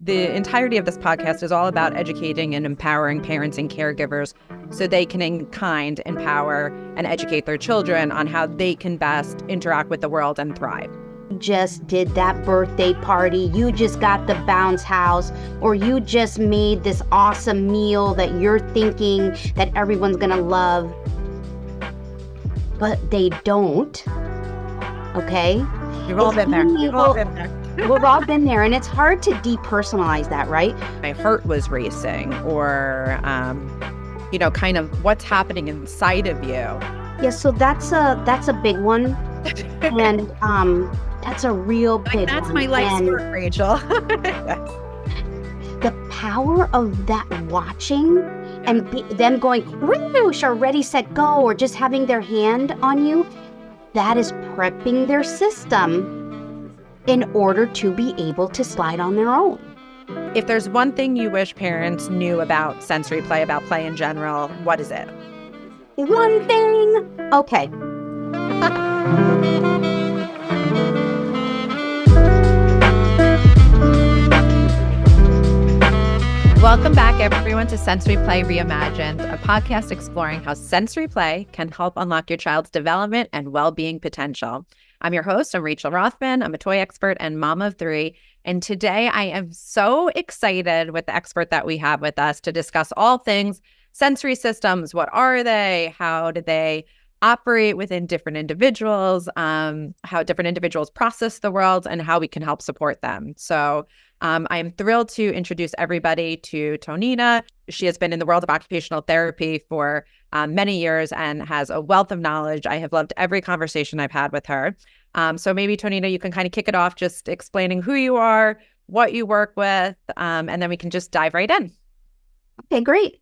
The entirety of this podcast is all about educating and empowering parents and caregivers so they can in kind empower and educate their children on how they can best interact with the world and thrive. Just did that birthday party, you just got the bounce house, or you just made this awesome meal that you're thinking that everyone's gonna love, but they don't. Okay? We've all been there. We've all been there. We've all been there, and it's hard to depersonalize that, right? My heart was racing, or kind of what's happening inside of you. Yeah, so that's a big one, and that's a real big one. That's my life story, Rachel. The power of that watching and them going whoosh or ready, set, go, or just having their hand on you, that is prepping their system in order to be able to slide on their own. If there's one thing you wish parents knew about sensory play, about play in general, what is it? One thing? Okay. Welcome back, everyone, to Sensory Play Reimagined, a podcast exploring how sensory play can help unlock your child's development and well-being potential. I'm your host. I'm Rachel Rothman. I'm a toy expert and mom of three. And today I am so excited with the expert that we have with us to discuss all things sensory systems. What are they? How do they operate within different individuals? How different individuals process the world and how we can help support them. So I'm thrilled to introduce everybody to Tonina. She has been in the world of occupational therapy for many years and has a wealth of knowledge. I have loved every conversation I've had with her. So maybe, Tonina, you can kind of kick it off just explaining who you are, what you work with, and then we can just dive right in. Okay, great.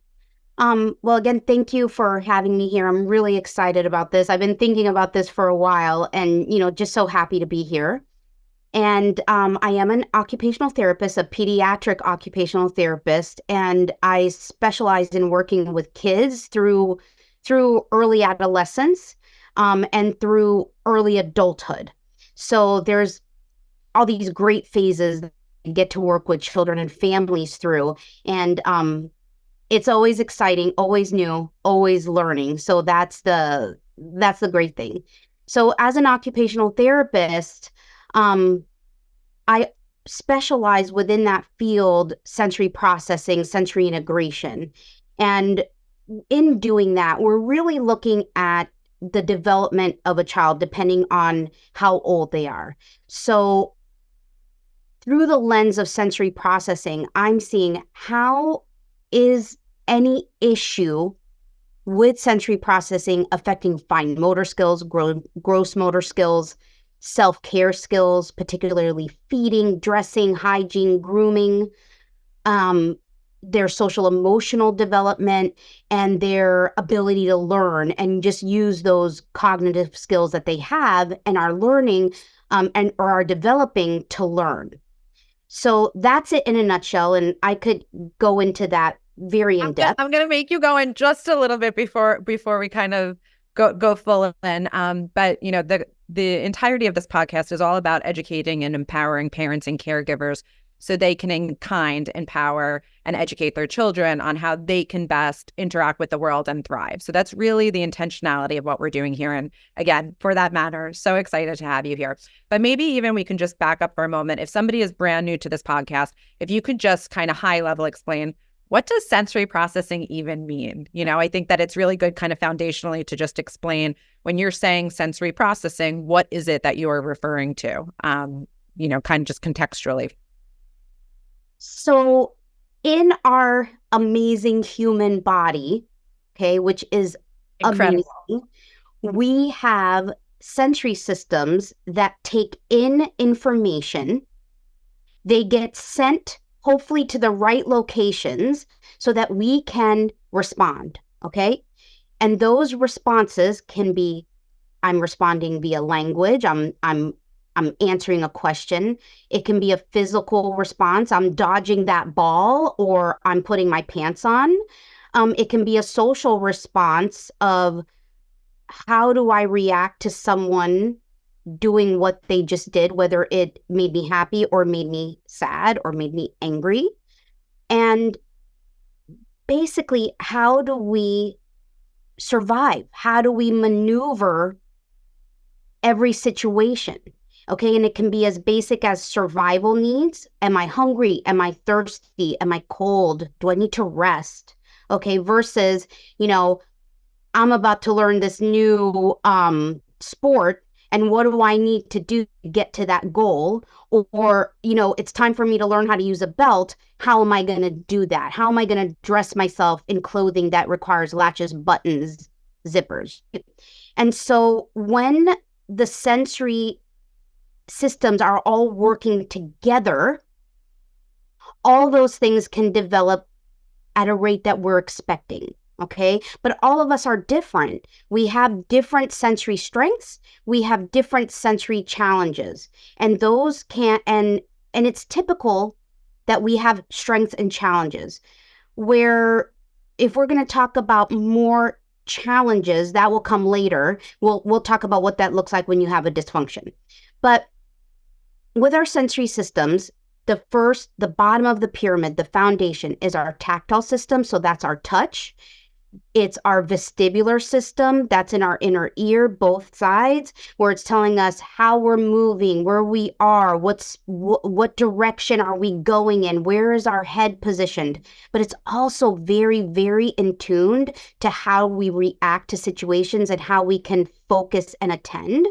Well, again, thank you for having me here. I'm really excited about this. I've been thinking about this for a while and, just so happy to be here. And I am an occupational therapist, a pediatric occupational therapist, and I specialize in working with kids through early adolescence and through early adulthood. So there's all these great phases that I get to work with children and families through. And it's always exciting, always new, always learning. So that's the great thing. So as an occupational therapist, I specialize within that field, sensory processing, sensory integration. And in doing that, we're really looking at the development of a child depending on how old they are. So through the lens of sensory processing, I'm seeing how is any issue with sensory processing affecting fine motor skills, gross motor skills, self-care skills, particularly feeding, dressing, hygiene, grooming, their social emotional development, and their ability to learn and just use those cognitive skills that they have and are learning or are developing to learn. So that's it in a nutshell, and I could go into that very in depth. I'm going to make you go in just a little bit before we kind of go full in. But the entirety of this podcast is all about educating and empowering parents and caregivers so they can in kind empower and educate their children on how they can best interact with the world and thrive. So that's really the intentionality of what we're doing here. And again, for that matter, so excited to have you here. But maybe even we can just back up for a moment. If somebody is brand new to this podcast, if you could just kind of high level explain, what does sensory processing even mean? I think that it's really good kind of foundationally to just explain when you're saying sensory processing, what is it that you are referring to, kind of just contextually. So in our amazing human body, okay, which is incredible, amazing, we have sensory systems that take in information. They get sent hopefully to the right locations so that we can respond, okay? And those responses can be, I'm responding via language, I'm answering a question. It can be a physical response, I'm dodging that ball, or I'm putting my pants on. It can be a social response of how do I react to someone doing what they just did, whether it made me happy or made me sad or made me angry. And basically, how do we survive? How do we maneuver every situation? Okay, and it can be as basic as survival needs. Am I hungry? Am I thirsty? Am I cold? Do I need to rest? Okay, versus, I'm about to learn this new sport, and what do I need to do to get to that goal? Or, it's time for me to learn how to use a belt. How am I going to do that? How am I going to dress myself in clothing that requires latches, buttons, zippers? And so when the sensory systems are all working together, all those things can develop at a rate that we're expecting. Okay. But all of us are different. We have different sensory strengths. We have different sensory challenges. And those and it's typical that we have strengths and challenges, where if we're going to talk about more challenges, that will come later. We'll talk about what that looks like when you have a dysfunction. But with our sensory systems, the bottom of the pyramid, the foundation, is our tactile system. So that's our touch. It's our vestibular system. That's in our inner ear, both sides, where it's telling us how we're moving, where we are, what direction are we going in, where is our head positioned. But it's also very, very in tuned to how we react to situations and how we can focus and attend.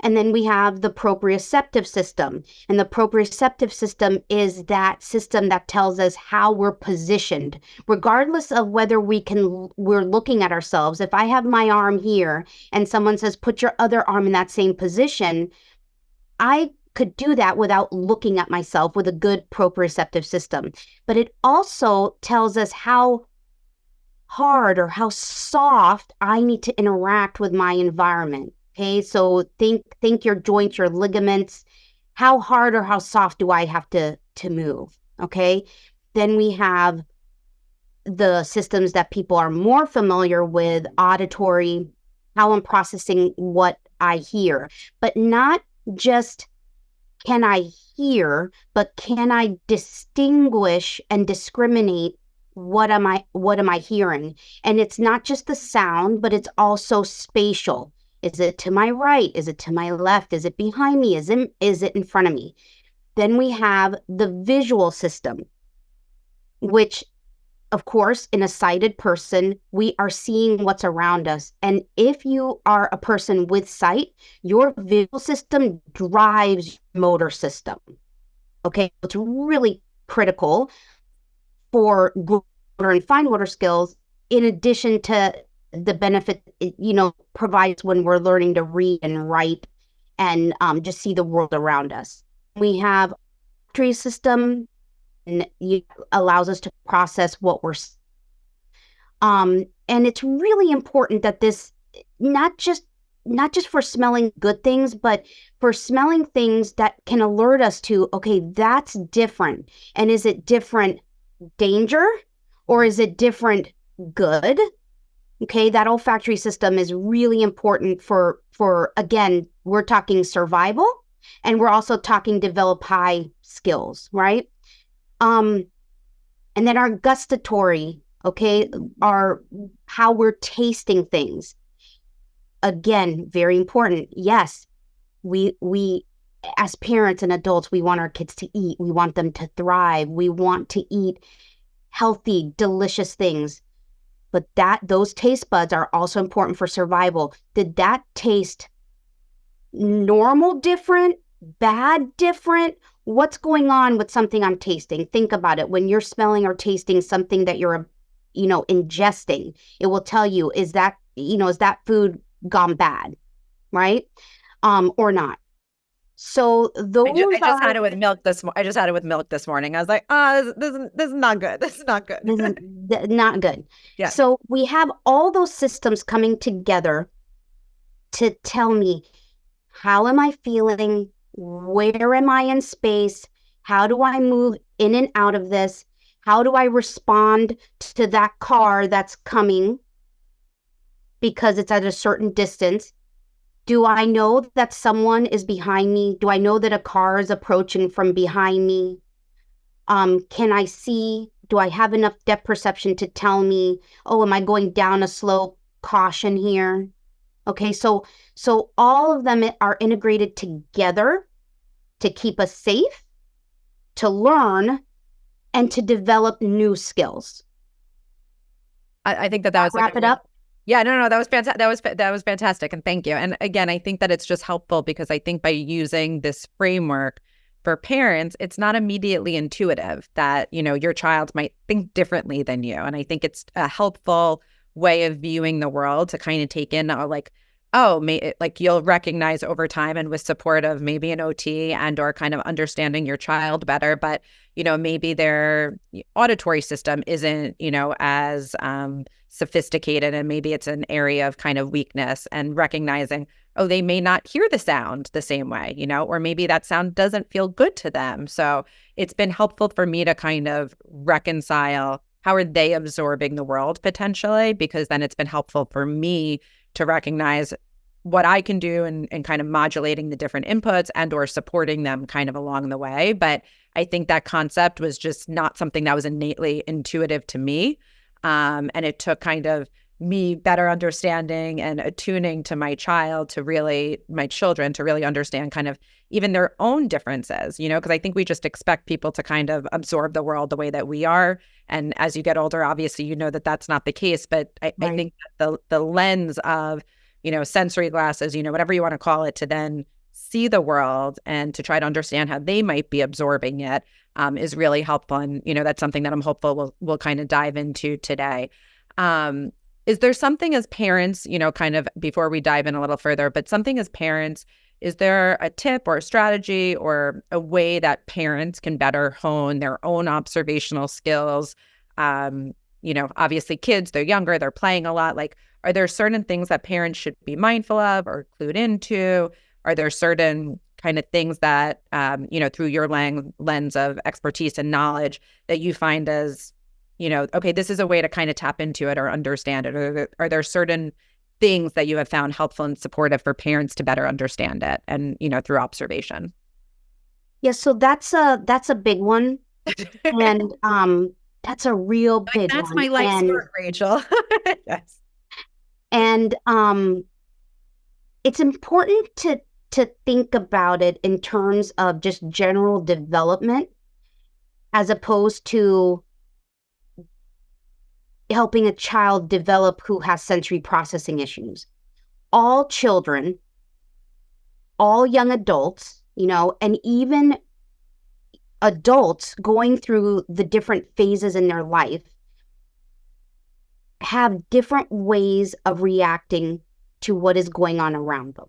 And then we have the proprioceptive system. And the proprioceptive system is that system that tells us how we're positioned, regardless of whether we're looking at ourselves. If I have my arm here and someone says, put your other arm in that same position, I could do that without looking at myself with a good proprioceptive system. But it also tells us how hard or how soft I need to interact with my environment. Okay, so think your joints, your ligaments. How hard or how soft do I have to move? Okay, then we have the systems that people are more familiar with: auditory, how I'm processing what I hear, but not just can I hear, but can I distinguish and discriminate what am I hearing? And it's not just the sound, but it's also spatial. Is it to my right? Is it to my left? Is it behind me? Is it in front of me? Then we have the visual system, which, of course, in a sighted person, we are seeing what's around us. And if you are a person with sight, your visual system drives your motor system. Okay, it's really critical for good motor and fine motor skills, in addition to the benefit provides when we're learning to read and write and just see the world around us. We have olfactory system, and it allows us to process what we're and it's really important that this not just for smelling good things, but for smelling things that can alert us to, okay, that's different. And is it different danger, or is it different good? Okay, that olfactory system is really important for again, we're talking survival, and we're also talking develop high skills, right? And then our gustatory, okay, are how we're tasting things. Again, very important. Yes, we as parents and adults, we want our kids to eat. We want them to thrive. We want to eat healthy, delicious things. But those taste buds are also important for survival. Did that taste normal different, bad different? What's going on with something I'm tasting? Think about it. When you're smelling or tasting something that you're, ingesting, it will tell you, is that food gone bad, right? Or not. So those I just had it with milk I just had it with milk this morning. I was like, this is not good. This is not good. This is not good. Yeah. So we have all those systems coming together to tell me, how am I feeling? Where am I in space? How do I move in and out of this? How do I respond to that car that's coming because it's at a certain distance? Do I know that someone is behind me? Do I know that a car is approaching from behind me? Can I see? Do I have enough depth perception to tell me, oh, am I going down a slope? Caution here. Okay, so all of them are integrated together to keep us safe, to learn, and to develop new skills. I think that was wrap it up. Yeah, no, that was fantastic. That was fantastic, and thank you. And again, I think that it's just helpful because I think by using this framework for parents, it's not immediately intuitive that, your child might think differently than you. And I think it's a helpful way of viewing the world to kind of take in you'll recognize over time and with support of maybe an OT and or kind of understanding your child better. But, maybe their auditory system isn't, as sophisticated, and maybe it's an area of kind of weakness, and recognizing, oh, they may not hear the sound the same way, or maybe that sound doesn't feel good to them. So it's been helpful for me to kind of reconcile how are they absorbing the world potentially, because then it's been helpful for me to recognize what I can do and kind of modulating the different inputs and or supporting them kind of along the way. But I think that concept was just not something that was innately intuitive to me. And it took kind of me better understanding and attuning to my children to really understand kind of even their own differences, because I think we just expect people to kind of absorb the world the way that we are. And as you get older, obviously, that that's not the case. But I think that the lens of, sensory glasses, whatever you want to call it, to then see the world and to try to understand how they might be absorbing it is really helpful. And, that's something that I'm hopeful we'll kind of dive into today. Is there something as parents, kind of before we dive in a little further, but something as parents, is there a tip or a strategy or a way that parents can better hone their own observational skills? Obviously kids, they're younger, they're playing a lot. Like, are there certain things that parents should be mindful of or clued into? Are there certain kind of things that, through your lens of expertise and knowledge that you find as, okay, this is a way to kind of tap into it or understand it? Or are there certain things that you have found helpful and supportive for parents to better understand it and, through observation? Yeah, so that's a big one. And that's a real big one. That's one. My life's work, Rachel. Yes. And it's important to think about it in terms of just general development as opposed to helping a child develop who has sensory processing issues. All children, all young adults, and even adults going through the different phases in their life have different ways of reacting to what is going on around them.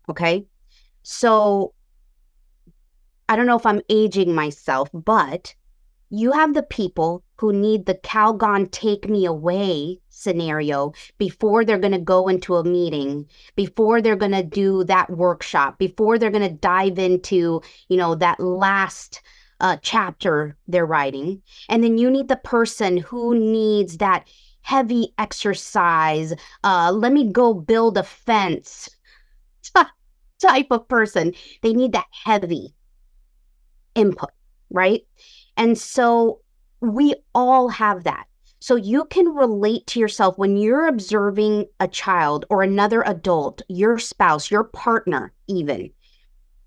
Okay? So I don't know if I'm aging myself, but you have the people who need the Calgon take me away scenario before they're going to go into a meeting, before they're going to do that workshop, before they're going to dive into, that last chapter they're writing. And then you need the person who needs that heavy exercise, let me go build a fence type of person. They need that heavy input, right? And so we all have that. So you can relate to yourself when you're observing a child or another adult, your spouse, your partner even.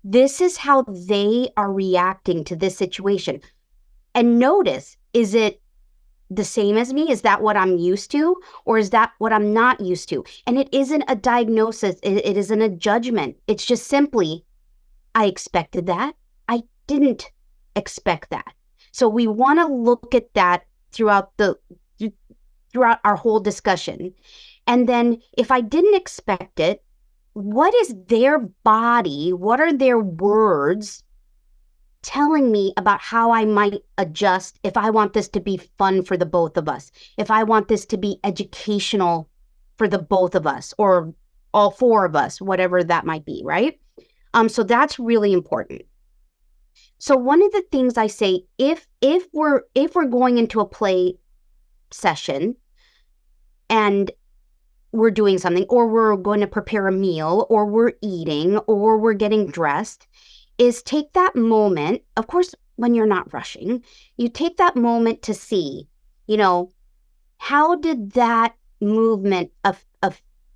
This is how they are reacting to this situation. And notice, is it the same as me? Is that what I'm used to? Or is that what I'm not used to? And it isn't a diagnosis. It isn't a judgment. It's just simply, I expected that. I didn't expect that. So we want to look at that throughout our whole discussion. And then if I didn't expect it, what is their body? What are their words telling me about how I might adjust if I want this to be fun for the both of us, if I want this to be educational for the both of us or all four of us, whatever that might be, right? So that's really important. So one of the things I say, if we're going into a play session and we're doing something, or we're going to prepare a meal, or we're eating, or we're getting dressed, is take that moment. Of course, when you're not rushing, you take that moment to see, how did that movement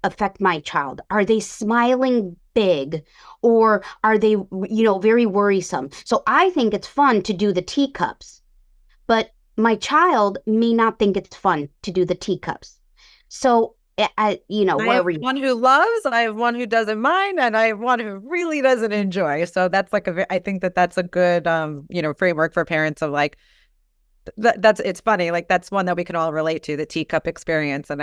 affect my child? Are they smiling big, or are they, very worrisome? So I think it's fun to do the teacups, but my child may not think it's fun to do the teacups. So, I have wherever you, one who loves, I have one who doesn't mind, and I have one who really doesn't enjoy. So that's like I think that that's a good, framework for parents of like, it's funny, like that's one that we can all relate to, the teacup experience. And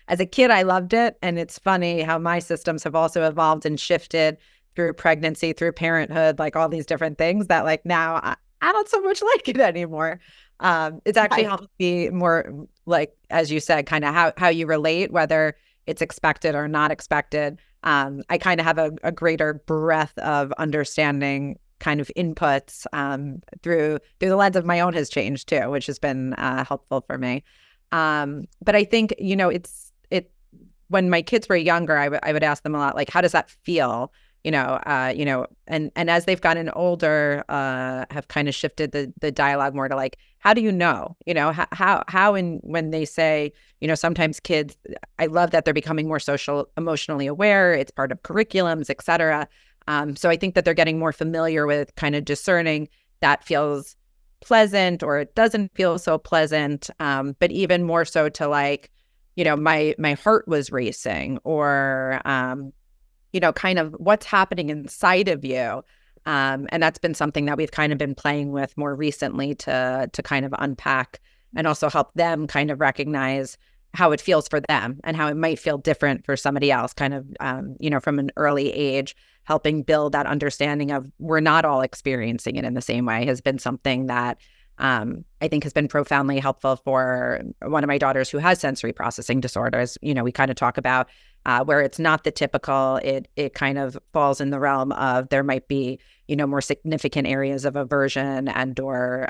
as a kid, I loved it. And it's funny how my systems have also evolved and shifted through pregnancy, through parenthood, like all these different things that like now I don't so much like it anymore. It's actually helped me more, like, as you said, kind of how you relate, whether it's expected or not expected. I kind of have a greater breadth of understanding kind of inputs through the lens of my own has changed too, which has been helpful for me. But I think, when my kids were younger, I would ask them a lot, like, how does that feel? And as they've gotten older, have kind of shifted the dialogue more to like, how do you know? How and when they say, sometimes kids, I love that they're becoming more emotionally aware. It's part of curriculums, et cetera. So I think that they're getting more familiar with kind of discerning that feels pleasant or it doesn't feel so pleasant. But even more so to like, my heart was racing, or kind of what's happening inside of you. And that's been something that we've kind of been playing with more recently to kind of unpack and also help them kind of recognize how it feels for them and how it might feel different for somebody else, kind of, from an early age, helping build that understanding of we're not all experiencing it in the same way has been something that I think has been profoundly helpful for one of my daughters who has sensory processing disorders. We kind of talk about where it's not the typical, it kind of falls in the realm of there might be, more significant areas of aversion and or,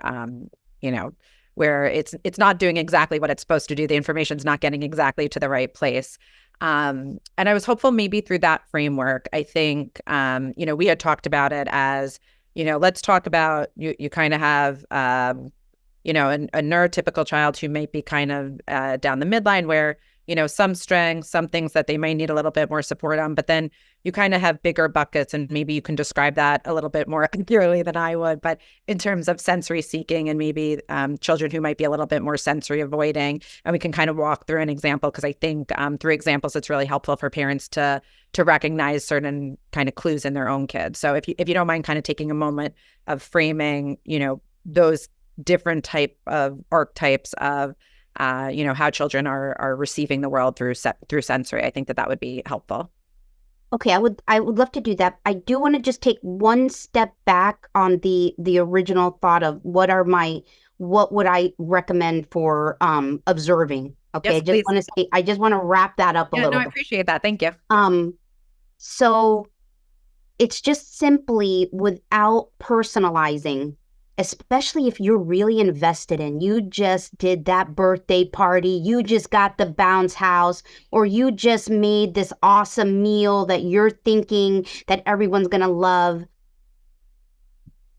where it's not doing exactly what it's supposed to do. The information's not getting exactly to the right place. And I was hopeful maybe through that framework. I think, we had talked about it as, let's talk about you kind of have, a neurotypical child who might be kind of down the midline where, some strengths, some things that they might need a little bit more support on, but then you kind of have bigger buckets, and maybe you can describe that a little bit more accurately than I would, but in terms of sensory seeking and maybe children who might be a little bit more sensory avoiding, and we can kind of walk through an example, because I think through examples, it's really helpful for parents to recognize certain kind of clues in their own kids. So if you don't mind kind of taking a moment of framing, those different type of archetypes of how children are receiving the world through sensory, I think that would be helpful. Okay, I would love to do that. I do want to just take one step back on the original thought of what would I recommend for observing. Okay, Yes, I just want to wrap that up a little no, I bit. appreciate that. Thank you. So it's just simply without personalizing, especially if you're really invested in, you just did that birthday party, you just got the bounce house, or you just made this awesome meal that you're thinking that everyone's going to love,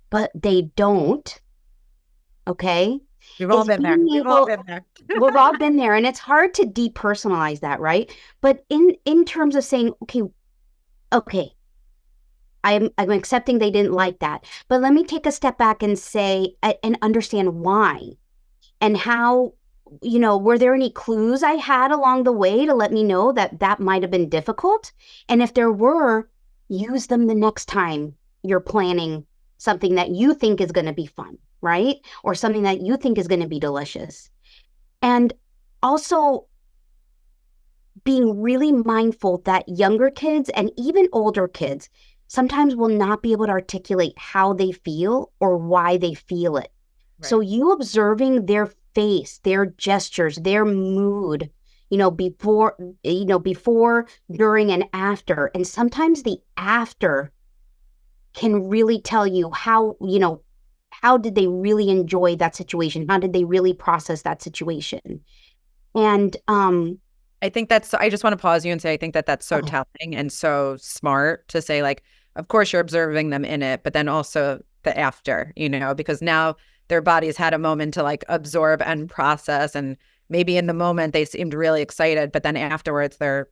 but they don't. Okay. We've all been there. We've all been there. We've all been there. And it's hard to depersonalize that, right? But in terms of saying, okay, I'm accepting they didn't like that. But let me take a step back and say, and understand why and how, were there any clues I had along the way to let me know that might have been difficult? And if there were, use them the next time you're planning something that you think is going to be fun, right? Or something that you think is going to be delicious. And also being really mindful that younger kids and even older kids sometimes will not be able to articulate how they feel or why they feel it. Right. So you observing their face, their gestures, their mood, before, during, and after. And sometimes the after can really tell you how did they really enjoy that situation? How did they really process that situation? And I think I just want to pause you and say, I think that's so Okay. telling and so smart to say, like, of course you're observing them in it, but then also the after, because now their bodies had a moment to like absorb and process. And maybe in the moment they seemed really excited, but then afterwards they're,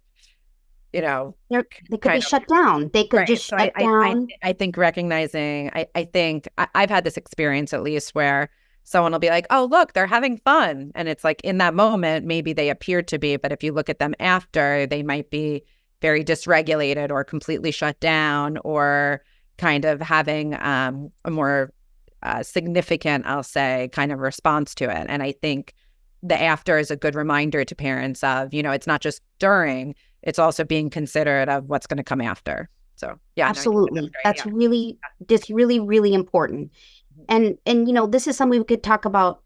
They could be kind of shut down. They could right. just So shut down. I think recognizing, I think I've had this experience at least where someone will be like, oh, look, they're having fun. And it's like in that moment, maybe they appeared to be, but if you look at them after, they might be very dysregulated or completely shut down or kind of having a more significant, I'll say, kind of response to it. And I think the after is a good reminder to parents of, it's not just during, it's also being considerate of what's going to come after. So yeah, no, I think that's Absolutely. great. That's really just really, really important. And this is something we could talk about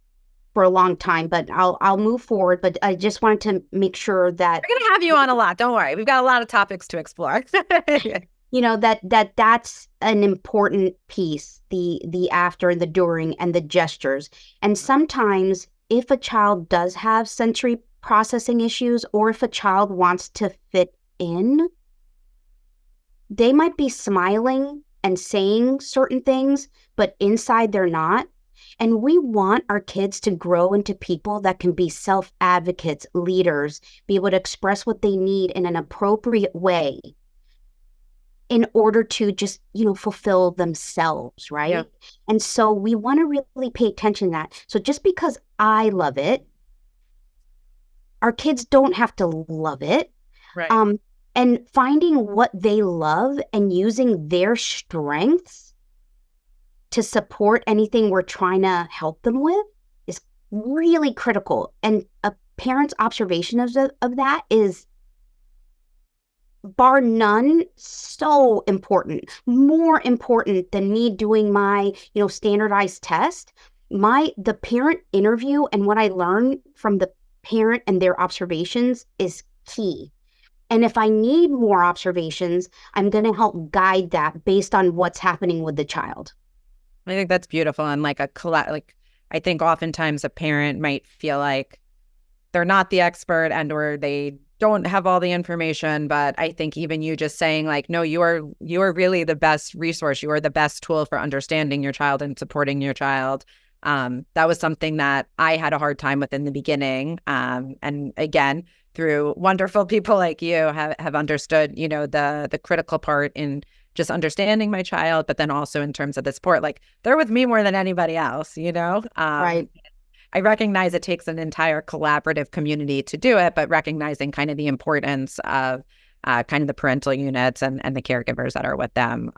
for a long time, but I'll move forward. But I just wanted to make sure that We're gonna have you on a lot. Don't worry, we've got a lot of topics to explore. that's an important piece, the after and the during and the gestures. And sometimes if a child does have sensory processing issues, or if a child wants to fit in, they might be smiling and saying certain things, but inside they're not. And we want our kids to grow into people that can be self advocates, leaders, be able to express what they need in an appropriate way in order to just, fulfill themselves, right? Yeah. And so we want to really pay attention to that. So just because I love it, our kids don't have to love it. Right. And finding what they love and using their strengths to support anything we're trying to help them with is really critical. And a parent's observation of that is, bar none, so important, more important than me doing my, standardized test. The parent interview and what I learn from the parent and their observations is key. And if I need more observations, I'm going to help guide that based on what's happening with the child. I think that's beautiful. And like I think oftentimes a parent might feel like they're not the expert and or they don't have all the information. But I think even you just saying like, no, you are really the best resource. You are the best tool for understanding your child and supporting your child. That was something that I had a hard time with in the beginning. And again, through wonderful people like you have understood, the critical part in just understanding my child, but then also in terms of the support, like they're with me more than anybody else, Right. I recognize it takes an entire collaborative community to do it, but recognizing kind of the importance of kind of the parental units and the caregivers that are with them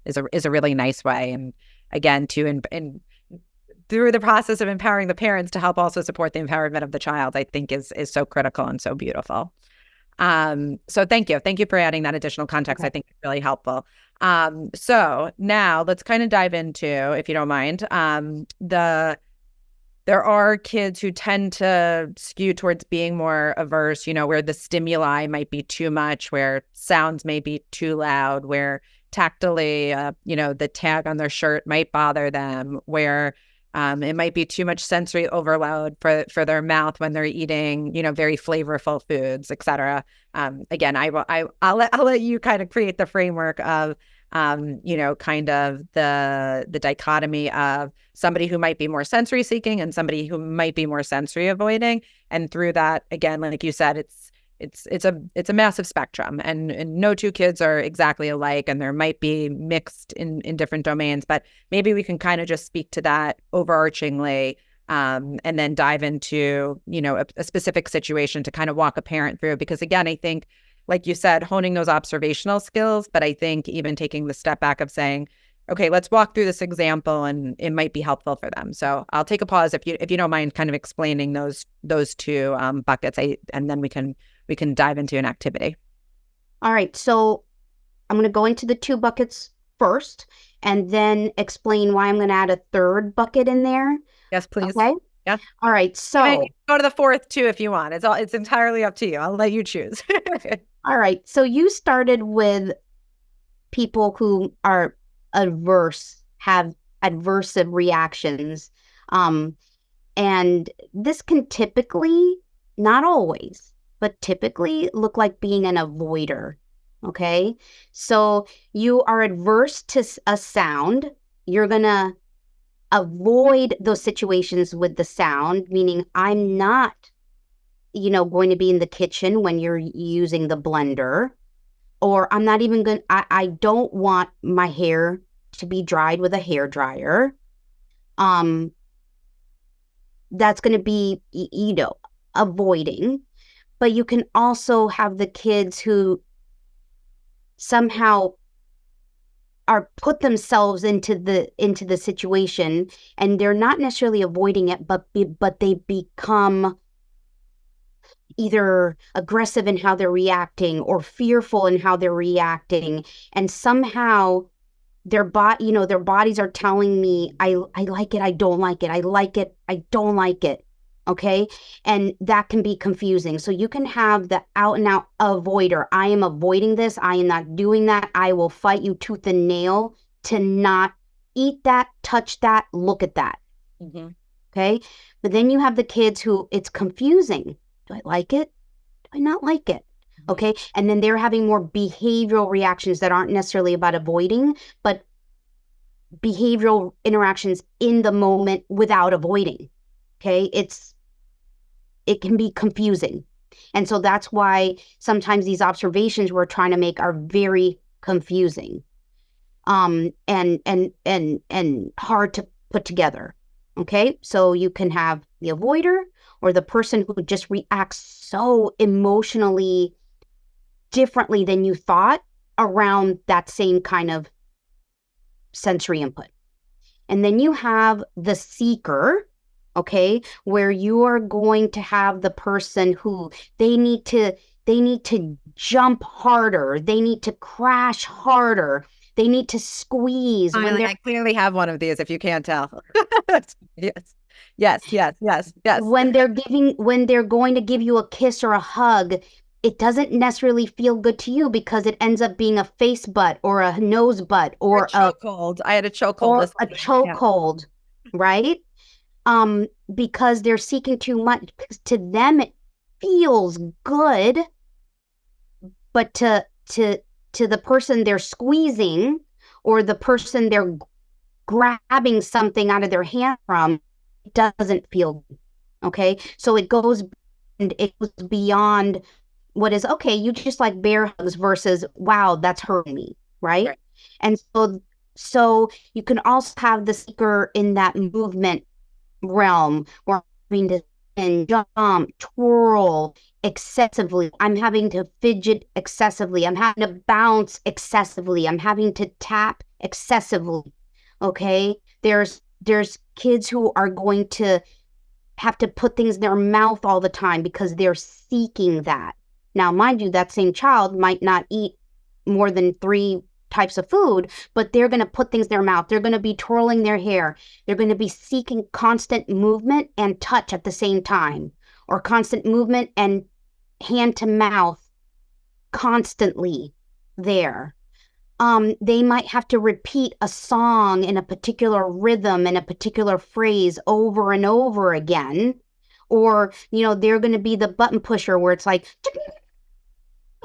is a really nice way. And again, through the process of empowering the parents to help also support the empowerment of the child, I think is so critical and so beautiful. So thank you. Thank you for adding that additional context. Okay. I think it's really helpful. So now let's kind of dive into, if you don't mind, there are kids who tend to skew towards being more averse, where the stimuli might be too much, where sounds may be too loud, where tactily, the tag on their shirt might bother them, where it might be too much sensory overload for their mouth when they're eating, very flavorful foods, et cetera. Again, I'll let you kind of create the framework of, kind of the dichotomy of somebody who might be more sensory seeking and somebody who might be more sensory avoiding. And through that, again, like you said, it's a massive spectrum, and no two kids are exactly alike, and there might be mixed in different domains, but maybe we can kind of just speak to that overarchingly, and then dive into, a specific situation to kind of walk a parent through. Because again, I think, like you said, honing those observational skills, but I think even taking the step back of saying, okay, let's walk through this example and it might be helpful for them. So I'll take a pause if you don't mind kind of explaining those two buckets, and then we can dive into an activity. All right. So I'm going to go into the two buckets first and then explain why I'm going to add a third bucket in there. Yes, please. Okay. Yeah. All right. So go to the fourth too if you want. It's entirely up to you. I'll let you choose. all right. So you started with people who are have adversive reactions. And this can typically, not always, but typically look like being an avoider. Okay. So you are adverse to a sound. You're going to avoid those situations with the sound, meaning I'm not, going to be in the kitchen when you're using the blender, or I'm not even going to, I don't want my hair to be dried with a hair dryer. That's going to be, avoiding. But you can also have the kids who somehow are put themselves into the situation, and they're not necessarily avoiding it, but they become either aggressive in how they're reacting or fearful in how they're reacting, and somehow their bodies are telling me, I like it, I don't like it, I like it, I don't like it. Okay. And that can be confusing. So you can have the out and out avoider. I am avoiding this. I am not doing that. I will fight you tooth and nail to not eat that, touch that, look at that. Mm-hmm. Okay. But then you have the kids who it's confusing. Do I like it? Do I not like it? Mm-hmm. Okay. And then they're having more behavioral reactions that aren't necessarily about avoiding, but behavioral interactions in the moment without avoiding. Okay. It can be confusing. And so that's why sometimes these observations we're trying to make are very confusing, and hard to put together. Okay. So you can have the avoider or the person who just reacts so emotionally differently than you thought around that same kind of sensory input. And then you have the seeker, okay, where you are going to have the person who they need to jump harder, they need to crash harder, they need to squeeze. I clearly have one of these if you can't tell. Yes. When they're going to give you a kiss or a hug, it doesn't necessarily feel good to you because it ends up being a face butt or a nose butt or a chokehold. I had a chokehold. Or a chokehold, right? Because they're seeking too much. Because to them it feels good, but to the person they're squeezing or the person they're grabbing something out of their hand from, it doesn't feel good. Okay, so it goes beyond what is okay. You just like bear hugs versus wow, that's hurting me, right? And so you can also have the seeker in that movement realm where I'm having to jump, twirl excessively. I'm having to fidget excessively. I'm having to bounce excessively. I'm having to tap excessively. Okay. There's kids who are going to have to put things in their mouth all the time because they're seeking that. Now, mind you, that same child might not eat more than 3 types of food, but they're going to put things in their mouth. They're going to be twirling their hair. They're going to be seeking constant movement and touch at the same time, or constant movement and hand to mouth constantly there. They might have to repeat a song in a particular rhythm and a particular phrase over and over again. Or, they're going to be the button pusher where it's like,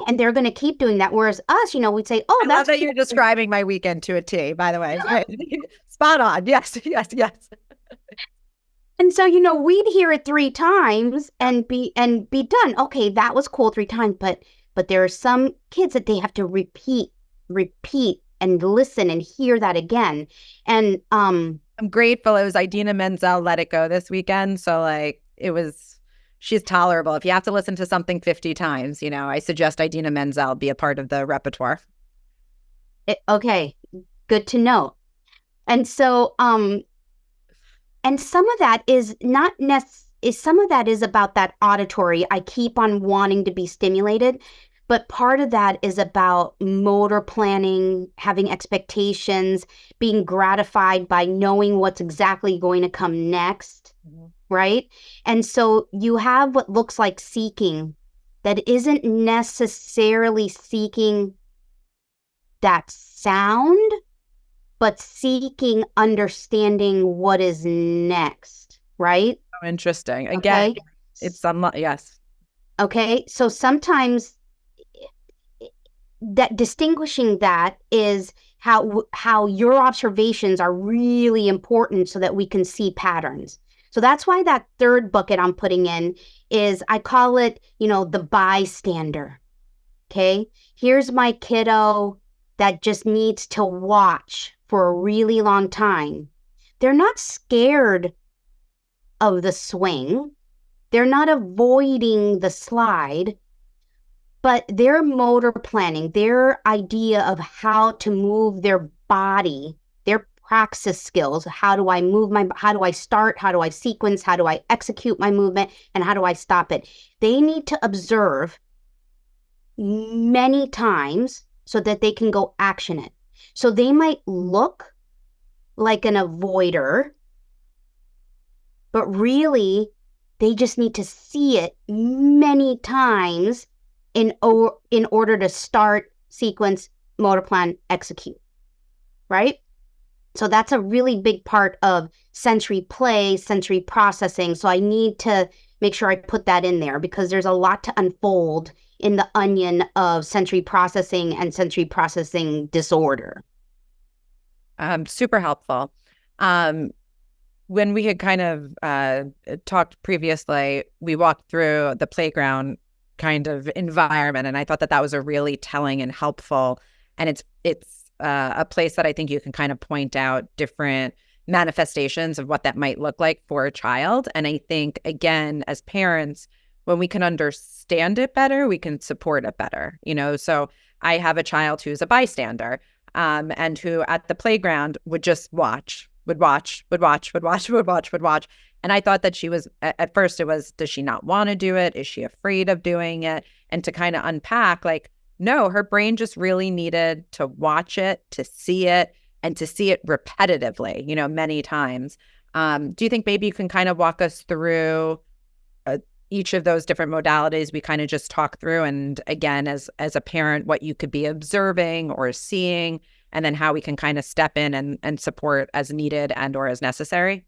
and they're going to keep doing that. Whereas us, we'd say, oh, I love that you're describing my weekend to a T, by the way. Right. Spot on. Yes. And so, we'd hear it 3 times and be done. Okay, that was cool 3 times. But there are some kids that they have to repeat and listen and hear that again. And I'm grateful. It was Idina Menzel Let It Go this weekend. So she's tolerable. If you have to listen to something 50 times, I suggest Idina Menzel be a part of the repertoire. Okay, good to know. And so, and some of that is not some of that is about that auditory. I keep on wanting to be stimulated, but part of that is about motor planning, having expectations, being gratified by knowing what's exactly going to come next. Mm-hmm. Right? And so you have what looks like seeking that isn't necessarily seeking that sound, but seeking understanding what is next, right? Oh, interesting. Again, okay. It's yes. Okay. So sometimes that distinguishing that is how your observations are really important so that we can see patterns. So that's why that third bucket I'm putting in is, I call it, the bystander. Okay. Here's my kiddo that just needs to watch for a really long time. They're not scared of the swing. They're not avoiding the slide, but their motor planning, their idea of how to move their body, their praxis skills, how do I start, how do I sequence, how do I execute my movement, and how do I stop it? They need to observe many times so that they can go action it. So they might look like an avoider, but really they just need to see it many times in order to start, sequence, motor plan, execute, right? So that's a really big part of sensory play, sensory processing. So I need to make sure I put that in there because there's a lot to unfold in the onion of sensory processing and sensory processing disorder. Super helpful. When we had kind of talked previously, we walked through the playground kind of environment, and I thought that was a really telling and helpful. And it's a place that I think you can kind of point out different manifestations of what that might look like for a child. And I think, again, as parents, when we can understand it better, we can support it better. So I have a child who's a bystander, and who at the playground would just watch. And I thought that she was, at first it was, does she not want to do it? Is she afraid of doing it? And to kind of unpack, like, no, her brain just really needed to watch it, to see it, and to see it repetitively, many times. Do you think maybe you can kind of walk us through each of those different modalities we kind of just talked through? And again, as a parent, what you could be observing or seeing, and then how we can kind of step in and support as needed and or as necessary?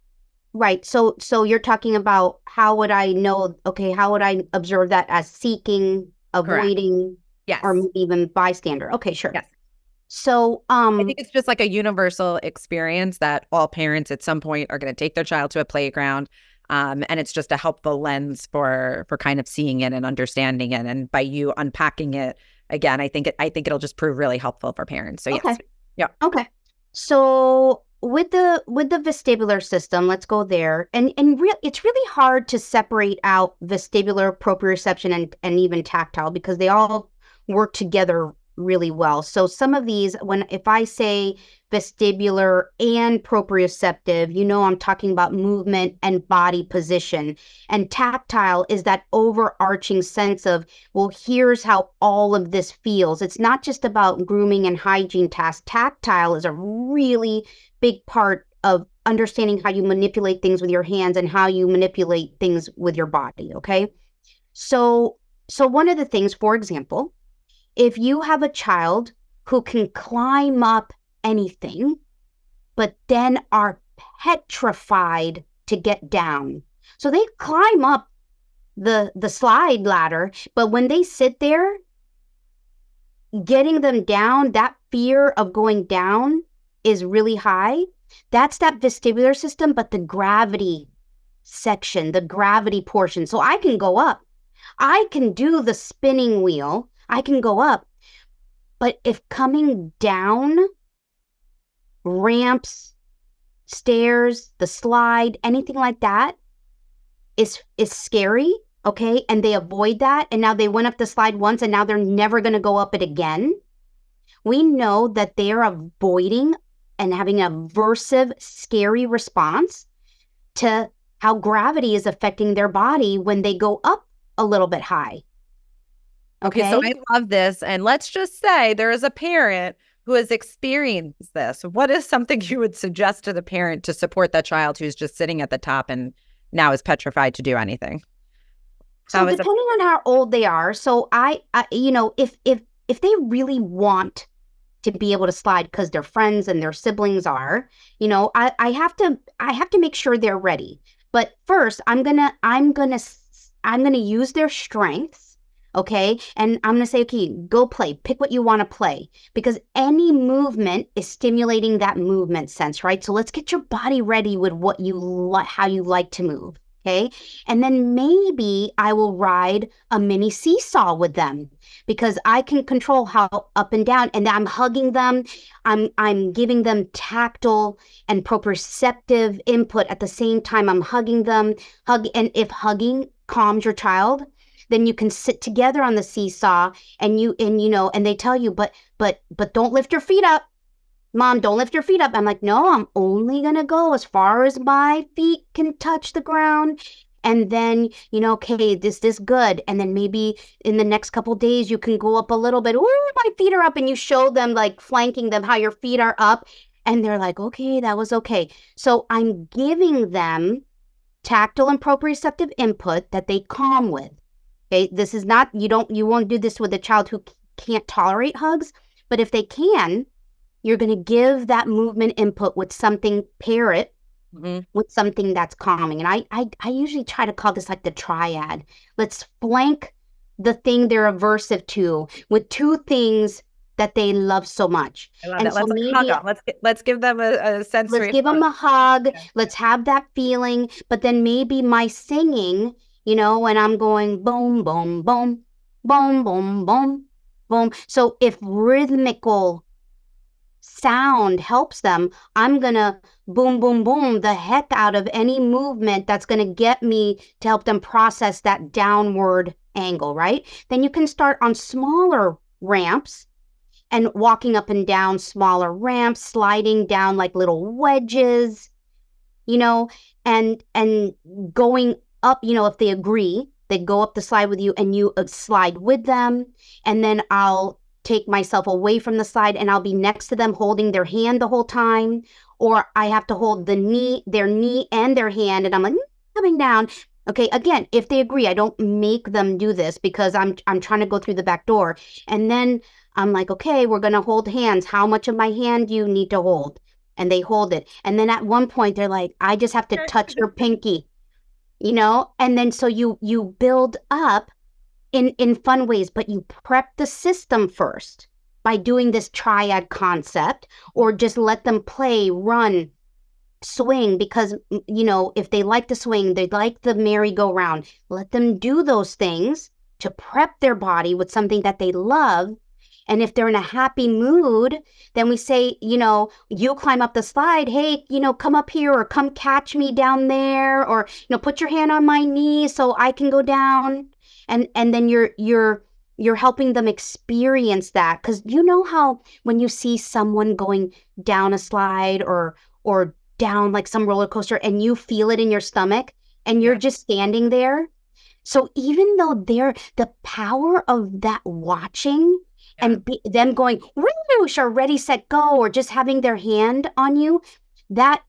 Right. So you're talking about how would I know, okay, how would I observe that as seeking, avoiding, yes, or even bystander? Okay, sure. Yes. So I think it's just like a universal experience that all parents at some point are going to take their child to a playground. And it's just a helpful lens for kind of seeing it and understanding it. And by you unpacking it again, I think it'll just prove really helpful for parents. So yes. Okay. Yeah. Okay. So with the vestibular system, let's go there. And it's really hard to separate out vestibular, proprioception, and even tactile because they all work together really well. So some of these, if I say vestibular and proprioceptive, I'm talking about movement and body position. And tactile is that overarching sense of, well, here's how all of this feels. It's not just about grooming and hygiene tasks. Tactile is a really big part of understanding how you manipulate things with your hands and how you manipulate things with your body, okay? So one of the things, for example, if you have a child who can climb up anything, but then are petrified to get down. So they climb up the slide ladder, but when they sit there, getting them down, that fear of going down is really high. That's that vestibular system, but the gravity section, the gravity portion. So I can go up. I can do the spinning wheel. I can go up. But if coming down, ramps, stairs, the slide, anything like that is scary, okay? And they avoid that. And now they went up the slide once and now they're never going to go up it again. We know that they are avoiding and having an aversive, scary response to how gravity is affecting their body when they go up a little bit high. Okay, so I love this. And let's just say there is a parent who has experienced this. What is something you would suggest to the parent to support that child who's just sitting at the top and now is petrified to do anything? So depending on how old they are, so I if they really want to be able to slide because their friends and their siblings are, I have to make sure they're ready. But first, I'm gonna I'm going to use their strengths. Okay. And I'm going to say, okay, go play, pick what you want to play, because any movement is stimulating that movement sense, right? So let's get your body ready with what you like, how you like to move. Okay. And then maybe I will ride a mini seesaw with them because I can control how up and down, and I'm hugging them. I'm giving them tactile and proprioceptive input at the same time I'm hugging them. And if hugging calms your child, then you can sit together on the seesaw and they tell you, but don't lift your feet up. Mom, don't lift your feet up. I'm like, no, I'm only going to go as far as my feet can touch the ground. And then, okay, this good. And then maybe in the next couple days, you can go up a little bit. Ooh, my feet are up. And you show them, like flanking them, how your feet are up. And they're like, okay, that was okay. So I'm giving them tactile and proprioceptive input that they calm with. Okay, this is not, you won't do this with a child who can't tolerate hugs. But if they can, you're going to give that movement input with something, pair it with something that's calming. And I usually try to call this like the triad. Let's flank the thing they're aversive to with two things that they love so much. I love that. So let's give them a sensory. Let's give them a hug. Okay. Let's have that feeling. But then maybe my singing, when I'm going boom, boom, boom, boom, boom, boom, boom. So if rhythmical sound helps them, I'm gonna boom, boom, boom the heck out of any movement that's gonna get me to help them process that downward angle, right? Then you can start on smaller ramps and walking up and down smaller ramps, sliding down like little wedges, and going up, if they agree, they go up the slide with you and you slide with them. And then I'll take myself away from the slide and I'll be next to them holding their hand the whole time. Or I have to hold their knee and their hand, and I'm like, coming down. Okay, again, if they agree, I don't make them do this because I'm trying to go through the back door. And then I'm like, okay, we're going to hold hands. How much of my hand do you need to hold? And they hold it. And then at one point, they're like, I just have to touch your pinky, And then so you build up in fun ways, but you prep the system first by doing this triad concept, or just let them play, run, swing, because, if they like to swing, they like the merry-go-round, let them do those things to prep their body with something that they love. And if they're in a happy mood, then we say, you climb up the slide. Hey, come up here, or come catch me down there, or, put your hand on my knee so I can go down. And then you're helping them experience that. Because how when you see someone going down a slide or down like some roller coaster and you feel it in your stomach and you're just standing there. So even though the power of that watching and them going, whoosh, or ready, set, go, or just having their hand on you, that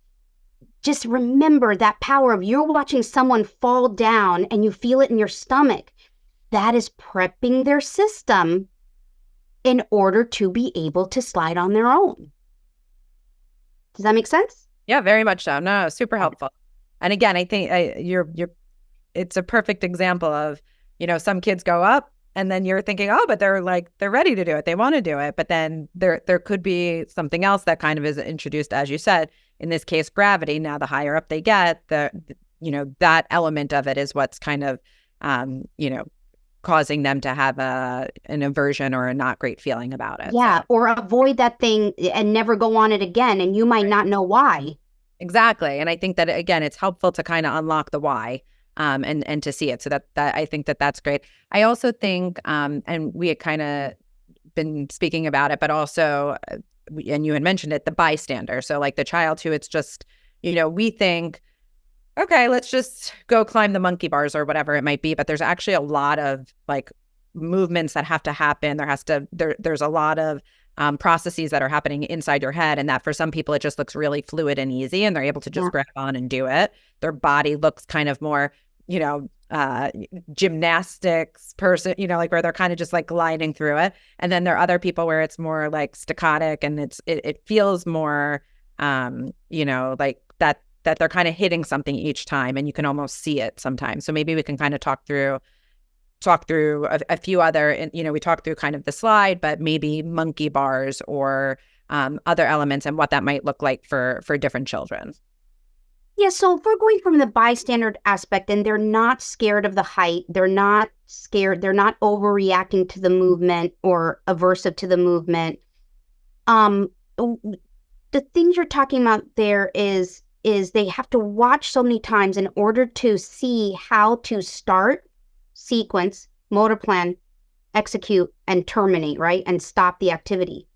just remember that power of you're watching someone fall down and you feel it in your stomach. That is prepping their system in order to be able to slide on their own. Does that make sense? Yeah, very much so. No, super helpful. And again, I think it's a perfect example of, some kids go up and then you're thinking, oh, but they're ready to do it. They want to do it. But then there could be something else that kind of is introduced, as you said, in this case, gravity. Now, the higher up they get, that element of it is what's kind of, causing them to have an aversion or a not great feeling about it. Yeah, so. Or avoid that thing and never go on it again, and you might not know why. Exactly. And I think that, again, it's helpful to kind of unlock the why and to see it. So that I think that's great. I also think, and we had kind of been speaking about it, but also, and you had mentioned it, the bystander. So like the child who it's just, we think, okay, let's just go climb the monkey bars or whatever it might be. But there's actually a lot of like movements that have to happen. There's a lot of processes that are happening inside your head. And that for some people, it just looks really fluid and easy and they're able to just grab on and do it. Their body looks kind of more, gymnastics person, like where they're kind of just like gliding through it. And then there are other people where it's more like staccatic and it feels more, like that they're kind of hitting something each time and you can almost see it sometimes. So maybe we can kind of talk through a few other, we talked through kind of the slide, but maybe monkey bars or other elements and what that might look like for different children. Yeah, so if we're going from the bystander aspect and they're not scared of the height, they're not scared, they're not overreacting to the movement or aversive to the movement. The things you're talking about there is they have to watch so many times in order to see how to start, sequence, motor plan, execute, and terminate, right? And stop the activity.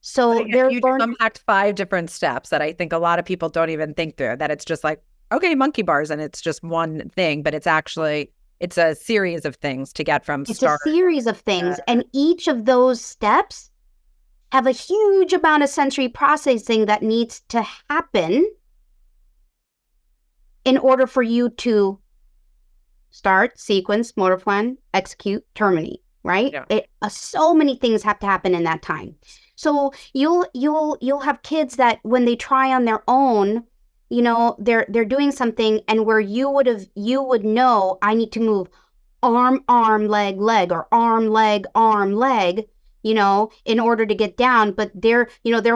So you unpacked 5 different steps that I think a lot of people don't even think through, that it's just like, okay, monkey bars, and it's just one thing, but it's a series of things to get from start. It's a series of things, and each of those steps have a huge amount of sensory processing that needs to happen in order for you to start, sequence, motor plan, execute, terminate, right? Yeah. So many things have to happen in that time. So you'll have kids that when they try on their own, they're doing something, and where you would know, I need to move arm, leg, leg, or arm, leg, in order to get down, but they're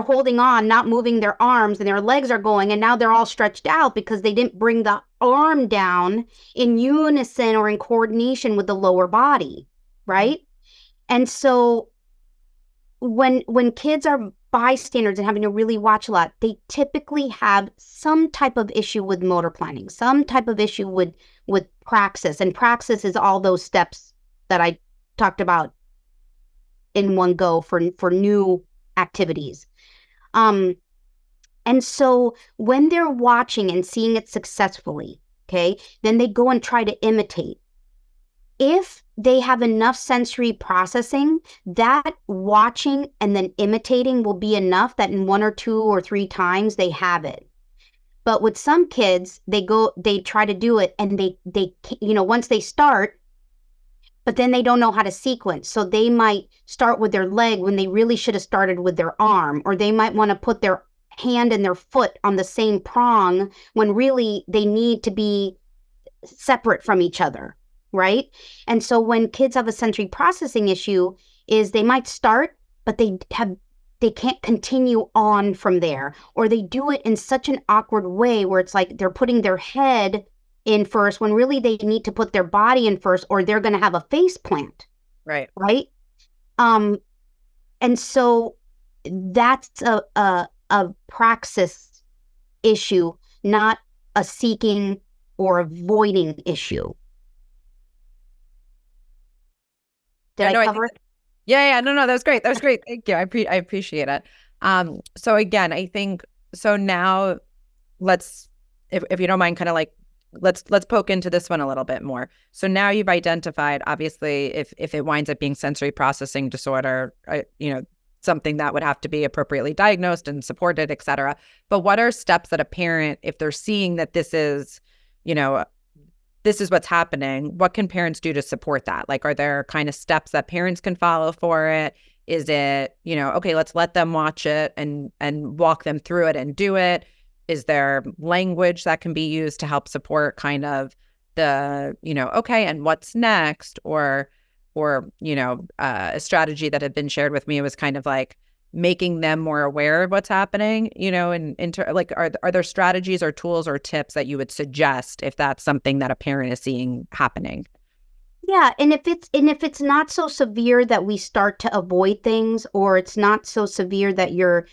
holding on, not moving their arms, and their legs are going, and now they're all stretched out because they didn't bring the arm down in unison or in coordination with the lower body, right? And so when kids are bystanders and having to really watch a lot, they typically have some type of issue with motor planning, some type of issue with praxis. And praxis is all those steps that I talked about in one go for new activities. And so when they're watching and seeing it successfully, okay, then they go and try to imitate. If they have enough sensory processing, that watching and then imitating will be enough that in 1 or 2 or 3 times they have it. But with some kids, they try to do it, and they once they start, but then they don't know how to sequence. So they might start with their leg when they really should have started with their arm, or they might want to put their hand and their foot on the same prong when really they need to be separate from each other, right? And so when kids have a sensory processing issue, is they might start, but they can't continue on from there, or they do it in such an awkward way where it's like they're putting their head in first when really they need to put their body in first, or they're going to have a face plant. Right. And so that's a praxis issue, not a seeking or avoiding issue. Did I cover it? Yeah. No, that was great. That was great. Thank you. I appreciate it. So again, I think, so now let's, if you don't mind, kind of like, let's poke into this one a little bit more. So now you've identified, obviously, if it winds up being sensory processing disorder, something that would have to be appropriately diagnosed and supported, et cetera. But what are steps that a parent, if they're seeing that this is what's happening, what can parents do to support that? Like, are there kind of steps that parents can follow for it? Is it, okay, let's let them watch it and walk them through it and do it? Is there language that can be used to help support kind of the, okay, and what's next? Or a strategy that had been shared with me was kind of like making them more aware of what's happening, like, are there strategies or tools or tips that you would suggest if that's something that a parent is seeing happening? Yeah, and if it's not so severe that we start to avoid things, or it's not so severe that your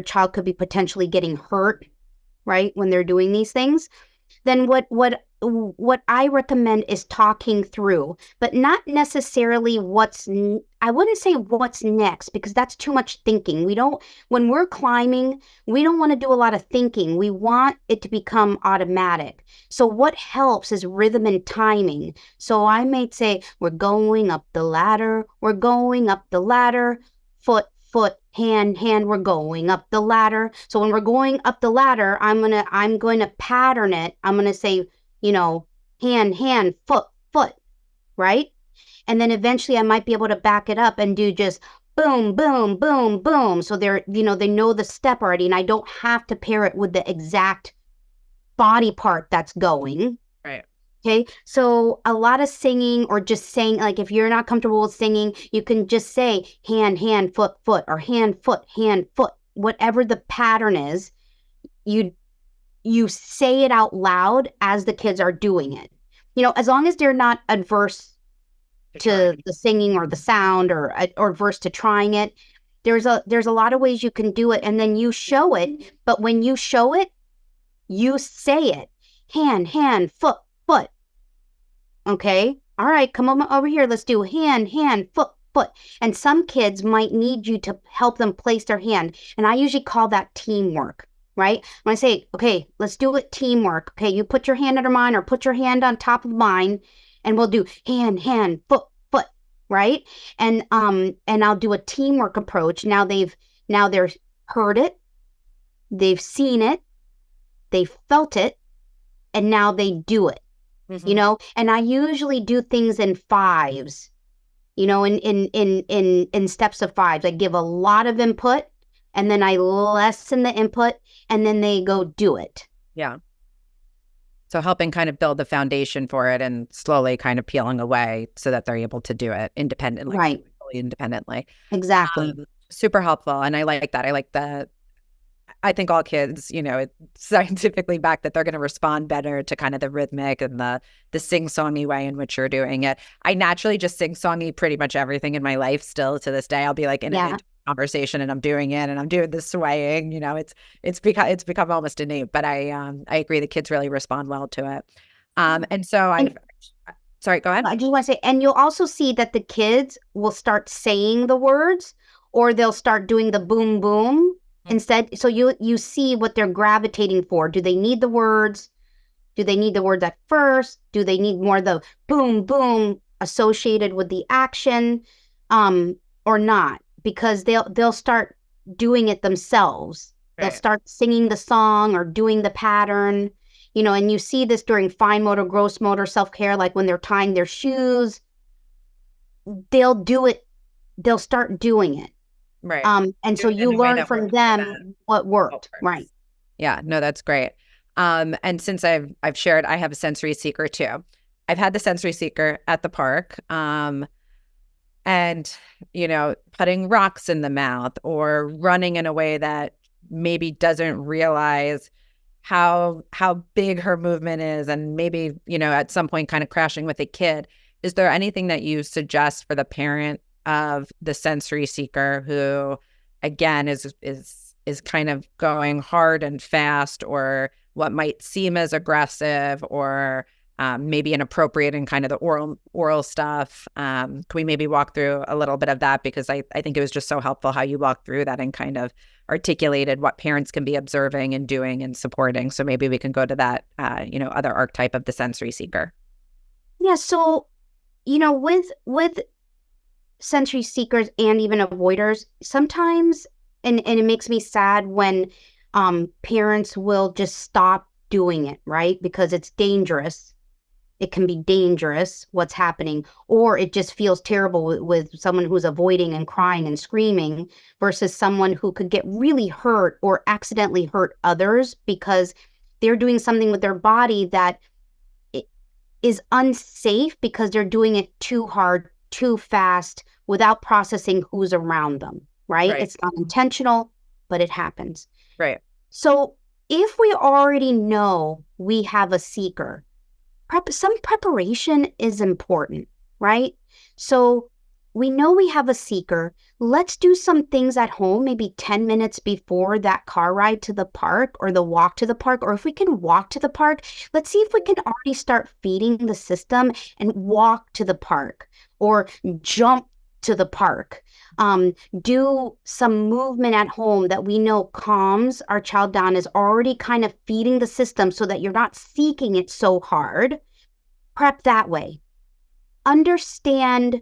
child could be potentially getting hurt, right, when they're doing these things, then what I recommend is talking through, but not necessarily I wouldn't say what's next, because that's too much thinking. When we're climbing, we don't want to do a lot of thinking. We want it to become automatic. So what helps is rhythm and timing. So I may say, we're going up the ladder, foot, hand, we're going up the ladder. So when we're going up the ladder, I'm going to pattern it. I'm going to say, hand, foot, right? And then eventually I might be able to back it up and do just boom, boom, boom, boom. So they know the step already, and I don't have to pair it with the exact body part that's going. Right. Okay. So a lot of singing or just saying, like if you're not comfortable with singing, you can just say hand, hand, foot, foot, or hand, foot, whatever the pattern is, you say it out loud as the kids are doing it. As long as they're not adverse to the singing or the sound or adverse to trying it, there's a lot of ways you can do it, and then you show it. But when you show it, you say it. Hand, hand, foot, foot. Okay? All right, come on over here. Let's do hand, hand, foot, foot. And some kids might need you to help them place their hand. And I usually call that teamwork, right? When I say, okay, let's do it teamwork. Okay, you put your hand under mine or put your hand on top of mine, and we'll do hand, hand, foot, foot, right? And I'll do a teamwork approach. Now they've heard it, they've seen it, they felt it, and now they do it. And I usually do things in fives, in steps of fives. I give a lot of input, and then I lessen the input, and then they go do it. Yeah. So helping kind of build the foundation for it and slowly kind of peeling away so that they're able to do it independently. Right. Independently. Exactly. Super helpful. And I like that. I think all kids, it's scientifically backed that they're going to respond better to kind of the rhythmic and the sing-songy way in which you're doing it. I naturally just sing-songy pretty much everything in my life still to this day. I'll be like in a conversation and I'm doing it and I'm doing the swaying, it's become almost innate, but I agree the kids really respond well to it. Sorry, go ahead. I just want to say, and you'll also see that the kids will start saying the words, or they'll start doing the boom, boom instead. So you see what they're gravitating for. Do they need the words? Do they need the words at first? Do they need more the boom, boom associated with the action, or not? Because they'll start doing it themselves. Right. They'll start singing the song or doing the pattern, and you see this during fine motor, gross motor, self-care, like when they're tying their shoes, they'll do it. They'll start doing it. Right. And so you learn from them what worked. Right. Yeah, no, that's great. And since I've shared, I have a sensory seeker too. I've had the sensory seeker at the park. And, putting rocks in the mouth or running in a way that maybe doesn't realize how big her movement is, and maybe, at some point kind of crashing with a kid. Is there anything that you suggest for the parent of the sensory seeker who, again, is kind of going hard and fast, or what might seem as aggressive, or maybe inappropriate in kind of the oral stuff? Can we maybe walk through a little bit of that? Because I think it was just so helpful how you walked through that and kind of articulated what parents can be observing and doing and supporting. So maybe we can go to that, other archetype of the sensory seeker. Yeah. So, with sensory seekers and even avoiders, sometimes, and it makes me sad when parents will just stop doing it, right? Because it's dangerous. It can be dangerous what's happening, or it just feels terrible with someone who's avoiding and crying and screaming versus someone who could get really hurt or accidentally hurt others because they're doing something with their body that is unsafe because they're doing it too hard, too fast, without processing who's around them, right? It's not intentional, but it happens. Right. So if we already know we have a seeker, some preparation is important, right? So we know we have a seeker. Let's do some things at home, maybe 10 minutes before that car ride to the park or the walk to the park. Or if we can walk to the park, let's see if we can already start feeding the system and walk to the park or jump to the park. Do some movement at home that we know calms our child down, is already kind of feeding the system so that you're not seeking it so hard. Prep that way. Understand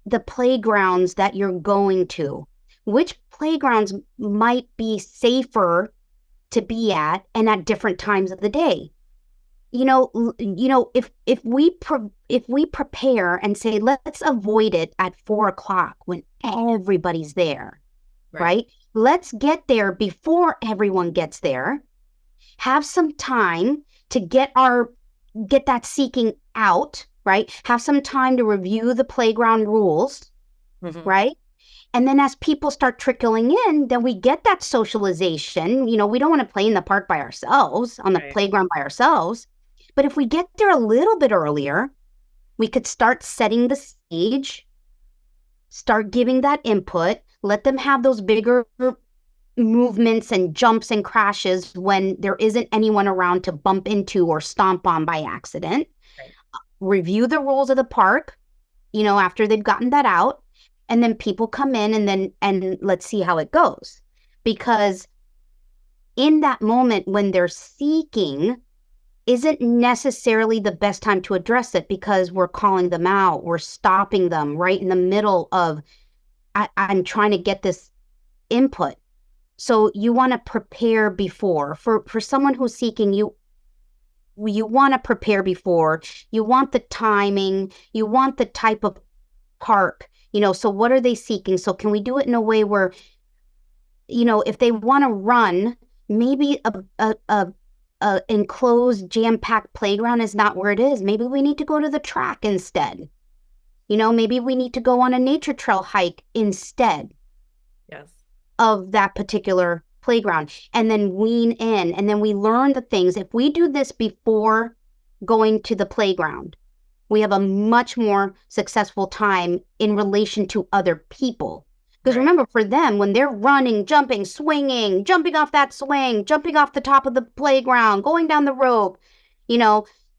the playgrounds that you're going to. Which playgrounds might be safer to be at and at different times of the day. If we prepare and say, let's avoid it at 4:00 when everybody's there, right? Let's get there before everyone gets there. have some time to get that seeking out, right? Have some time to review the playground rules, right? And then as people start trickling in, then we get that socialization. We don't want to play in the park by ourselves, on the playground by ourselves. But if we get there a little bit earlier, we could start setting the stage, start giving that input, let them have those bigger movements and jumps and crashes when there isn't anyone around to bump into or stomp on by accident. Review the rules of the park, after they've gotten that out. And then people come in and let's see how it goes. Because in that moment when they're seeking isn't necessarily the best time to address it, because we're calling them out. We're stopping them right in the middle of, I'm trying to get this input. So you want to prepare before. For someone who's seeking, you want to prepare before. You want the timing. You want the type of park. So what are they seeking? So can we do it in a way where, if they want to run, maybe a enclosed, jam-packed playground is not where it is. Maybe we need to go to the track instead. Maybe we need to go on a nature trail hike instead of that particular playground, and then wean in, and then we learn the things. If we do this before going to the playground, we have a much more successful time in relation to other people. Because remember, for them, when they're running, jumping, swinging, jumping off that swing, jumping off the top of the playground, going down the rope,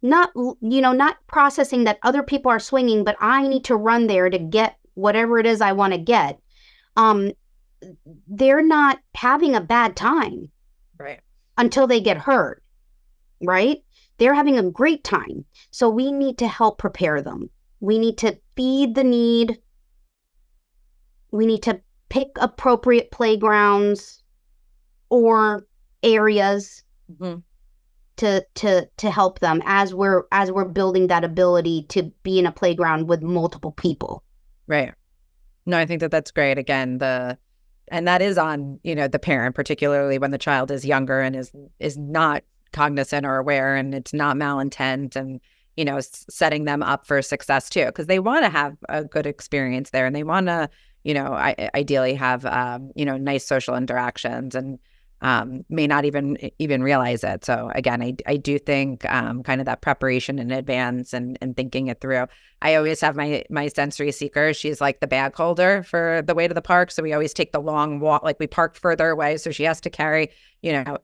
not processing that other people are swinging, but I need to run there to get whatever it is I want to get. They're not having a bad time. Until they get hurt. Right? They're having a great time. So we need to help prepare them. We need to feed the need. We need to pick appropriate playgrounds or areas to help them as we're building that ability to be in a playground with multiple people. Right. No, I think that's great. Again, and that is on, the parent, particularly when the child is younger and is not cognizant or aware, and it's not malintent, and setting them up for success too, because they want to have a good experience there, and they want to ideally have nice social interactions, and may not even realize it. So again, I do think kind of that preparation in advance and thinking it through. I always have my sensory seeker. She's like the bag holder for the way to the park. So we always take the long walk, like we park further away. So she has to carry,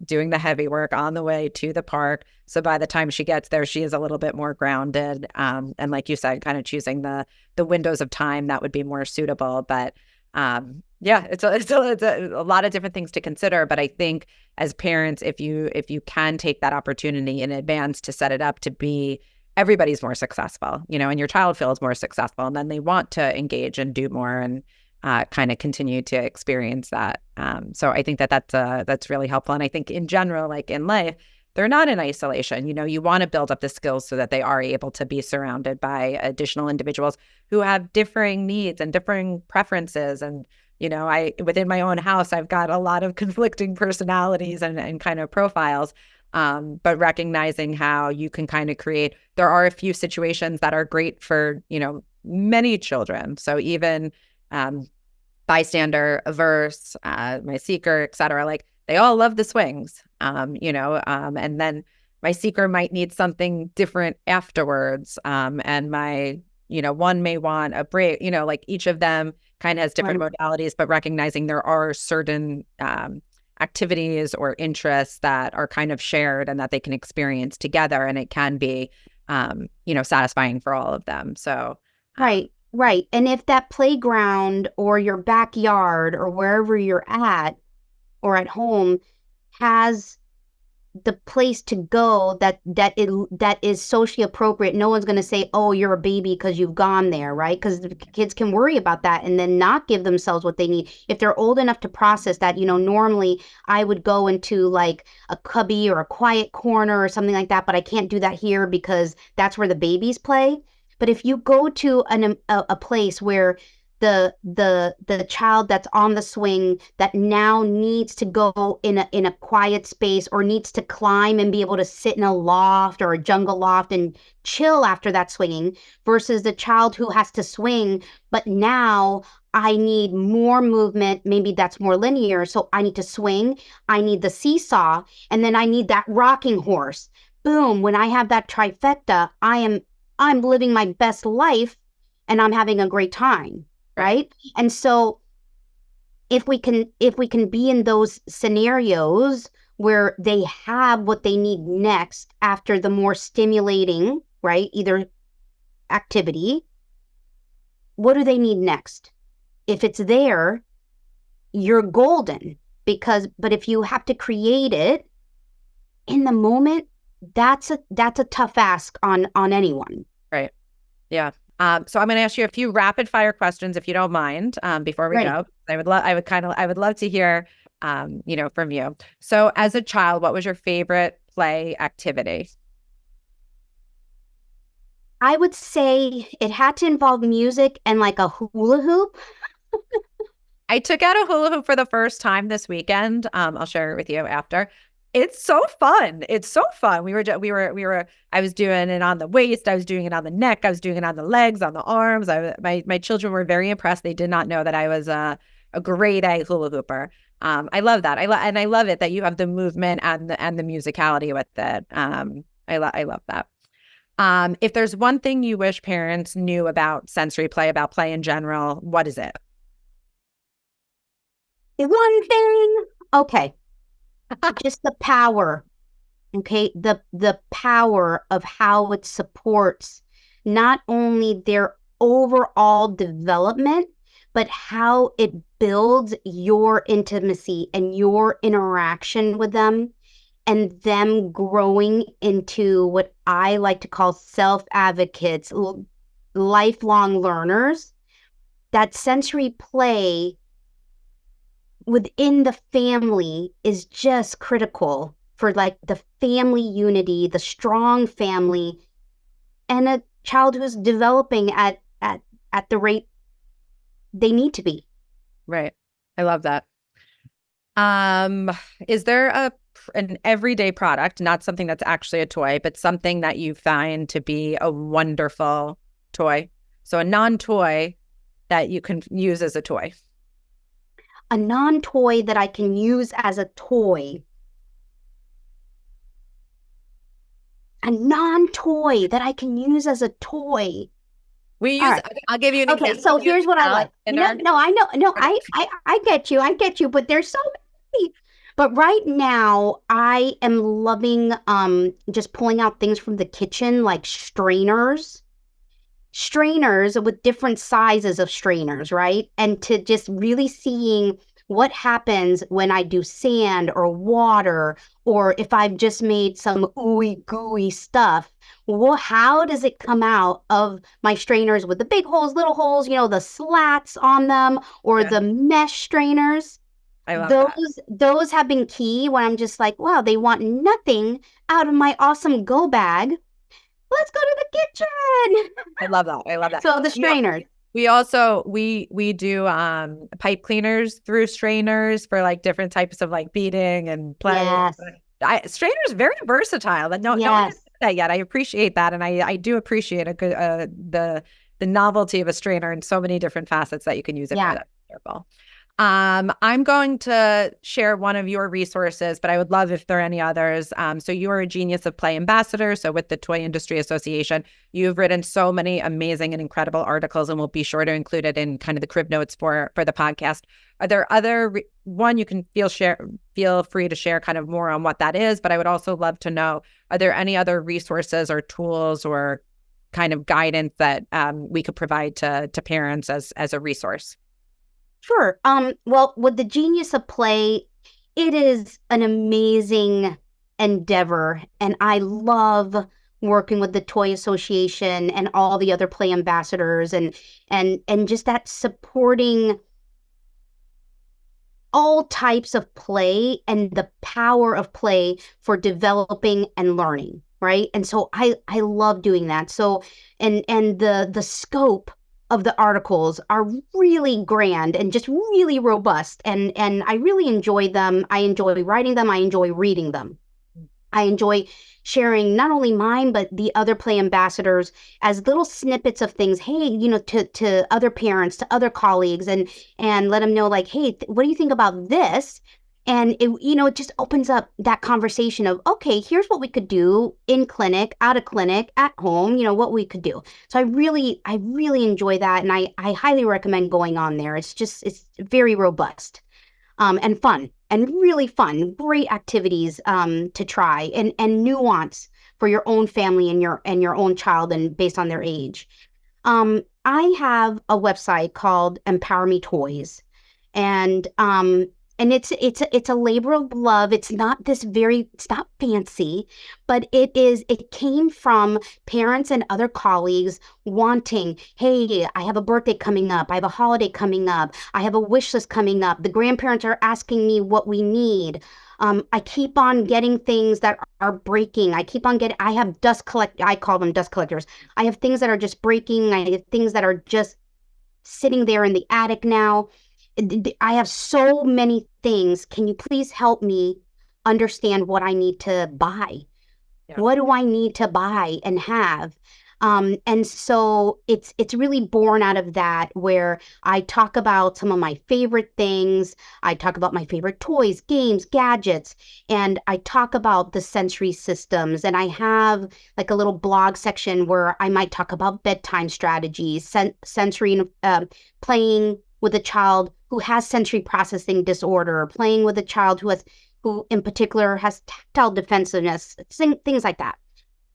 doing the heavy work on the way to the park. So by the time she gets there, she is a little bit more grounded. And like you said, kind of choosing the windows of time that would be more suitable. But it's a lot of different things to consider. But I think as parents, if you can take that opportunity in advance to set it up to be everybody's more successful, and your child feels more successful, and then they want to engage and do more and kind of continue to experience that. So I think that's really helpful. And I think in general, like in life, they're not in isolation. You want to build up the skills so that they are able to be surrounded by additional individuals who have differing needs and differing preferences. And, within my own house, I've got a lot of conflicting personalities and kind of profiles. But recognizing how you can kind of there are a few situations that are great for, many children. So even bystander, averse, my seeker, et cetera, like they all love the swings, and then my seeker might need something different afterwards. And my, one may want a break, like each of them kind of has different modalities, but recognizing there are certain activities or interests that are kind of shared and that they can experience together. And it can be, satisfying for all of them. So. Right. And if that playground or your backyard or wherever you're at or at home has the place to go that is socially appropriate, no one's going to say, oh, you're a baby because you've gone there, right? Because the kids can worry about that and then not give themselves what they need. If they're old enough to process that, normally I would go into like a cubby or a quiet corner or something like that, but I can't do that here because that's where the babies play. But if you go to a place where the child that's on the swing that now needs to go in a quiet space or needs to climb and be able to sit in a loft or a jungle loft and chill after that swinging, versus the child who has to swing, but now I need more movement. Maybe that's more linear. So I need to swing. I need the seesaw, and then I need that rocking horse. Boom. When I have that trifecta, I'm living my best life and I'm having a great time. Right. And so if we can be in those scenarios where they have what they need next after the more stimulating, right, either activity, what do they need next? If it's there, you're golden. But if you have to create it in the moment, that's a tough ask on anyone. Right. Yeah. So I'm going to ask you a few rapid fire questions, if you don't mind, before we go. I would love to hear, from you. So as a child, what was your favorite play activity? I would say it had to involve music and like a hula hoop. I took out a hula hoop for the first time this weekend. I'll share it with you after. It's so fun. It's so fun. I was doing it on the waist. I was doing it on the neck. I was doing it on the legs, on the arms. My children were very impressed. They did not know that I was a grade A hula hooper. I love that. I love it that you have the movement and the musicality with it. I love that. If there's one thing you wish parents knew about sensory play, about play in general, what is it? One thing. Okay. Just the power. Okay. The power of how it supports not only their overall development, but how it builds your intimacy and your interaction with them, and them growing into what I like to call self-advocates, lifelong learners. That sensory play within the family is just critical for like the family unity, the strong family, and a child who's developing at the rate they need to be. Right. I love that. Is there an everyday product, not something that's actually a toy, but something that you find to be a wonderful toy? So a non-toy that you can use as a toy. A non-toy that I can use as a toy. A non-toy that I can use as a toy. I'll give you an example. Okay, so here's what I like. I get you, but there's so many. But right now, I am loving just pulling out things from the kitchen, like strainers with different sizes of strainers, right? And to just really seeing what happens when I do sand or water, or if I've just made some ooey gooey stuff. Well, how does it come out of my strainers with the big holes, little holes, the slats on them, or the mesh strainers? I love that. Those have been key when I'm just like, wow, they want nothing out of my awesome go bag. Let's go to the kitchen. I love that. So the strainers. We also we do pipe cleaners through strainers for like different types of like beading and play. Yes. Strainers very versatile. No one has said that yet. I appreciate that, and I do appreciate a good the novelty of a strainer in so many different facets that you can use it for. That's wonderful. I'm going to share one of your resources, but I would love if there are any others. So you are a Genius of Play ambassador. So with the Toy Industry Association, you've written so many amazing and incredible articles, and we'll be sure to include it in kind of the crib notes for the podcast. Are there one you can feel free to share kind of more on what that is, but I would also love to know, are there any other resources or tools or kind of guidance that we could provide to parents as a resource? Sure. Well, with the Genius of Play, it is an amazing endeavor, and I love working with the Toy Association and all the other play ambassadors, and just that supporting all types of play and the power of play for developing and learning, right? And so I love doing that. So and the scope of the articles are really grand and just really robust, and I really enjoy them. I enjoy writing them. I enjoy reading them. I enjoy sharing not only mine, but the other play ambassadors as little snippets of things. Hey, to other parents, to other colleagues, and let them know, like, hey, what do you think about this? And it just opens up that conversation of, okay, here's what we could do in clinic, out of clinic, at home, what we could do. So I really enjoy that. And I highly recommend going on there. It's very robust, and fun, and really fun, great activities, to try, and nuance for your own family and your own child, and based on their age. I have a website called mPowerMe Toys, and it's a labor of love. It's not fancy, but it came from parents and other colleagues wanting, hey, I have a birthday coming up, I have a holiday coming up, I have a wish list coming up, the grandparents are asking me what we need. I keep on getting things that are breaking. I have I call them dust collectors. I have things that are just breaking. I have things that are just sitting there in the attic now. I have so many things. Can you please help me understand what I need to buy? Yeah. What do I need to buy and have? And so it's really born out of that, where I talk about some of my favorite things. I talk about my favorite toys, games, gadgets, and I talk about the sensory systems. And I have like a little blog section where I might talk about bedtime strategies, sensory, playing with a child who has sensory processing disorder, playing with a child who in particular has tactile defensiveness, things like that.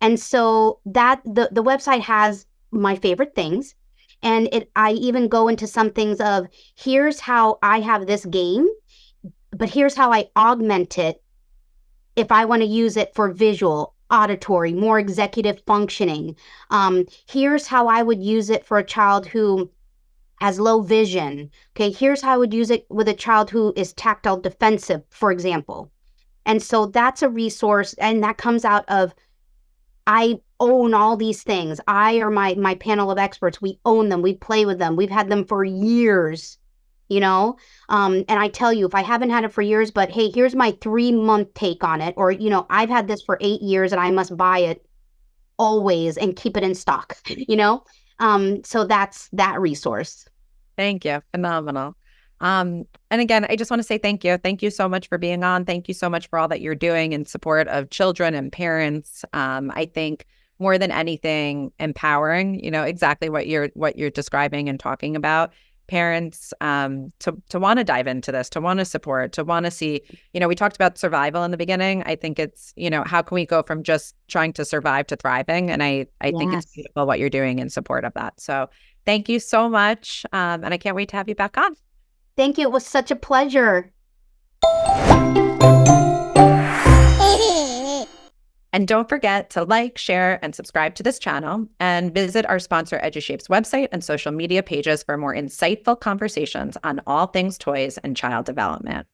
And so that the website has my favorite things, and I even go into some things of, here's how I have this game, but here's how I augment it if I want to use it for visual, auditory, more executive functioning. Here's how I would use it for a child who has low vision. Okay, here's how I would use it with a child who is tactile defensive, for example. And so that's a resource, and that comes out of, I own all these things. I or my panel of experts, we own them, we play with them, we've had them for years, and I tell you, if I haven't had it for years, but hey, here's my 3-month take on it, or I've had this for 8 years and I must buy it always and keep it in stock. So that's that resource. Thank you. Phenomenal. And again, I just want to say thank you. Thank you so much for being on. Thank you so much for all that you're doing in support of children and parents. I think more than anything, empowering, exactly what you're describing and talking about. Parents to want to dive into this, to want to support, to want to see, we talked about survival in the beginning. I think it's, how can we go from just trying to survive to thriving? And I think it's beautiful what you're doing in support of that. So thank you so much. And I can't wait to have you back on. Thank you. It was such a pleasure. And don't forget to like, share, and subscribe to this channel, and visit our sponsor EduShape's website and social media pages for more insightful conversations on all things toys and child development.